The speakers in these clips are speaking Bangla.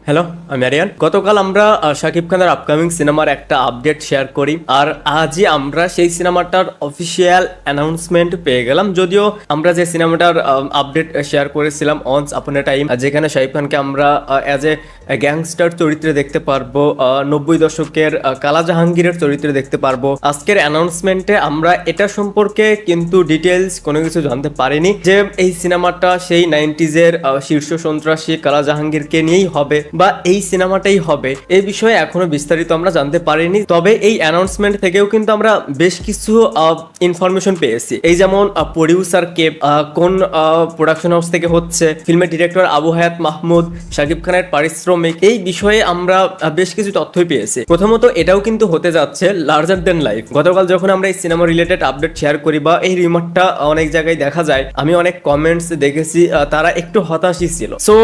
হ্যালো, আমি আরিয়ান। গতকাল আমরা শাকিব খানের আপকামিং সিনেমার একটা আপডেট শেয়ার করি, আর আজই আমরা সেই সিনেমাটার অফিসিয়াল অ্যানাউন্সমেন্ট পেয়ে গেলাম। যদিও আমরা যে সিনেমাটার আপডেট শেয়ার করেছিলাম ওয়ান্স আপন এ টাইম, যেখানে শাকিব খানকে আমরা অ্যাজ এ গ্যাংস্টার চরিত্রে দেখতে পারবো, 90 দশকের কালা জাহাঙ্গীরের চরিত্রে দেখতে পারবো। আজকের অ্যানাউন্সমেন্টে আমরা এটা সম্পর্কে কিন্তু ডিটেলস কোনো কিছু জানতে পারিনি যে এই সিনেমাটা সেই 90s-এর শীর্ষ সন্ত্রাসী কালা জাহাঙ্গীরকে নিয়েই হবে বা এই সিনেমাটাই হবে। এই বিষয়ে এখনো বিস্তারিত আমরা জানতে পারিনি। তবে এই অ্যানাউন্সমেন্ট থেকেও কিন্তু আমরা বেশ কিছু ইনফরমেশন পেয়েছি। এই যেমন প্রডিউসার কে, কোন প্রোডাকশন হাউস থেকে হচ্ছে, ফিল্মের ডিরেক্টর আবু হায়াত মাহমুদ, শাকিব খানের পারিশ্রমিক, এই বিষয়ে আমরা বেশ কিছু তথ্যই পেয়েছি। প্রথমত এটাও কিন্তু হতে যাচ্ছে লার্জার দেন লাইফ। গতকাল যখন আমরা এই সিনেমা রিলেটেড আপডেট শেয়ার করি বা এই রিমারটা অনেক জায়গায় দেখা যায়, আমি অনেক কমেন্টস দেখেছি, তারা একটু হতাশই ছিল। সো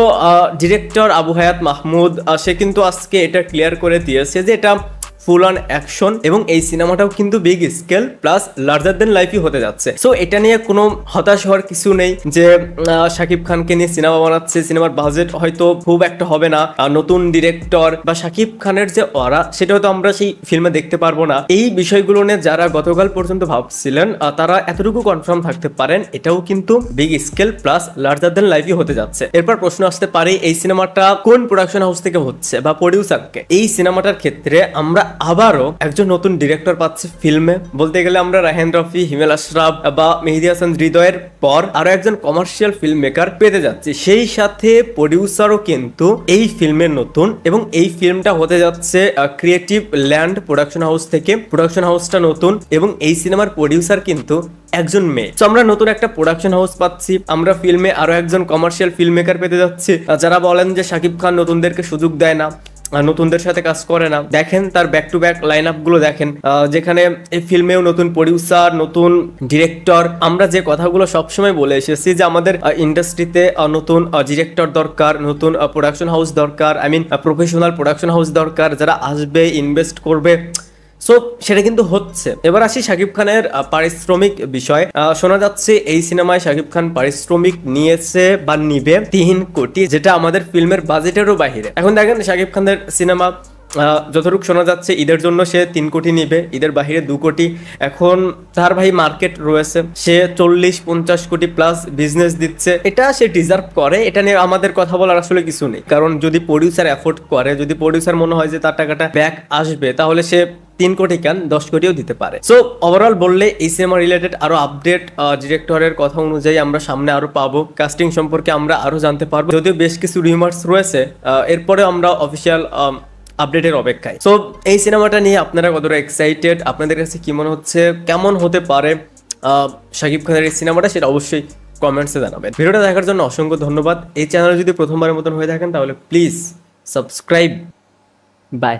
ডিরেক্টর আবু হায়াত মাহমুদ সে কিন্তু আজকে এটা ক্লিয়ার করে দিয়েছে যে এটা ফুল অন অ্যাকশন এবং এই সিনেমাটাও কিন্তু big scale plus larger than লাইফই হতে যাচ্ছে। সো এটা নিয়ে কোনো হতাশ হওয়ার কিছু নেই যে শাকিব খানকে নিয়ে সিনেমা বানাচ্ছে, সিনেমার বাজেট হয়তো খুব একটা হবে না, নতুন ডিরেক্টর বা শাকিব খানের যে অরা সেটা হয়তো আমরা সেই ফিল্মে দেখতে পারবো না। এই বিষয়গুলো নিয়ে যারা গতকাল পর্যন্ত ভাবছিলেন তারা এতটুকু কনফার্ম থাকতে পারেন এটাও কিন্তু big scale plus larger than লাইফই হতে যাচ্ছে। এরপর প্রশ্ন আসতে পারে এই সিনেমাটা কোন প্রোডাকশন হাউস থেকে হচ্ছে বা প্রডিউসারকে। এই সিনেমাটার ক্ষেত্রে আমরা আবারও একজন নতুন ডিরেক্টর পাচ্ছি ফিল্মে। বলতে গেলে আমরা রায়হান রাফি, হিমেল আশরাফ বা মেহেদী হাসান হৃদয়ের পর আরো একজন কমার্শিয়াল ফিল্ম মেকার পেতে যাচ্ছে। সেই সাথে প্রডিউসারও কিন্তু এই ফিল্মের নতুন এবং এই ফিল্মটা হতে যাচ্ছে ক্রিয়েটিভ ল্যান্ড প্রোডাকশন হাউস থেকে। প্রোডাকশন হাউসটা নতুন এবং এই সিনেমার প্রডিউসার কিন্তু একজন মেয়ে। তো আমরা নতুন একটা প্রোডাকশন হাউস পাচ্ছি, আমরা ফিল্মে আরো একজন কমার্শিয়াল ফিল্ম মেকার পেতে যাচ্ছি। যারা বলেন যে শাকিব খান নতুনদেরকে সুযোগ দেয় না, নতুনদের সাথে কাজ করে না, দেখেন তার back to back line up গুলো দেখেন, যেখানে এই ফিল্মেও নতুন প্রডিউসার, নতুন ডিরেক্টর। আমরা যে কথাগুলো সবসময় বলে এসেছি যে আমাদের ইন্ডাস্ট্রিতে নতুন ডিরেক্টর দরকার, নতুন প্রোডাকশন হাউস দরকার, I mean professional production house দরকার যারা আসবে, ইনভেস্ট করবে। সো সেটা কিন্তু হচ্ছে। এবার আসি শাকিব খানের পারিশ্রমিক বিষয়। শোনা যাচ্ছে এই সিনেমায় শাকিব খান পারিশ্রমিক নিয়েছে বা নিবে 3 কোটি, যেটা আমাদের ফিল্মের বাজেটেরও বাহিরে। এখন দেখেন শাকিব খানের সিনেমা যতটুকু শোনা যাচ্ছে ঈদের জন্য সে 3 কোটি নিবে, ঈদের বাহিরে 2 কোটি। এখন তার ভাই মার্কেট রয়েছে, সে 40-50 কোটি প্লাস বিজনেস দিচ্ছে, এটা সে ডিজার্ভ করে। এটা নিয়ে আমাদের কথা বলার আসলে কিছু নেই, কারণ যদি প্রডিউসার এফোর্ড করে, যদি প্রডিউসার মনে হয় যে তার টাকাটা ব্যাক আসবে, তাহলে সে 3 কোটি কেন 10 কোটিও দিতে পারে। সো ওভারঅল বললে এই সিনেমা রিলেটেড আরো আপডেট ডিরেক্টরের কথা অনুযায়ী আমরা সামনে আরো পাবো। কাস্টিং সম্পর্কে আমরা আরো জানতে পারবো, যদিও বেশ কিছু রিমার্স রয়েছে। এরপরে আমরা অফিসিয়াল আপডেটের অপেক্ষায়। সো এই সিনেমাটা নিয়ে আপনারা কতটা এক্সাইটেড, আপনাদের কাছে কি মনে হচ্ছে, কেমন হতে পারে শাকিব খানের এই সিনেমাটা, সেটা অবশ্যই কমেন্টসে জানাবেন। ভিডিওটা দেখার জন্য অসংখ্য ধন্যবাদ। এই চ্যানেলে যদি প্রথমবারের মতন হয়ে থাকেন তাহলে প্লিজ সাবস্ক্রাইব। বাই।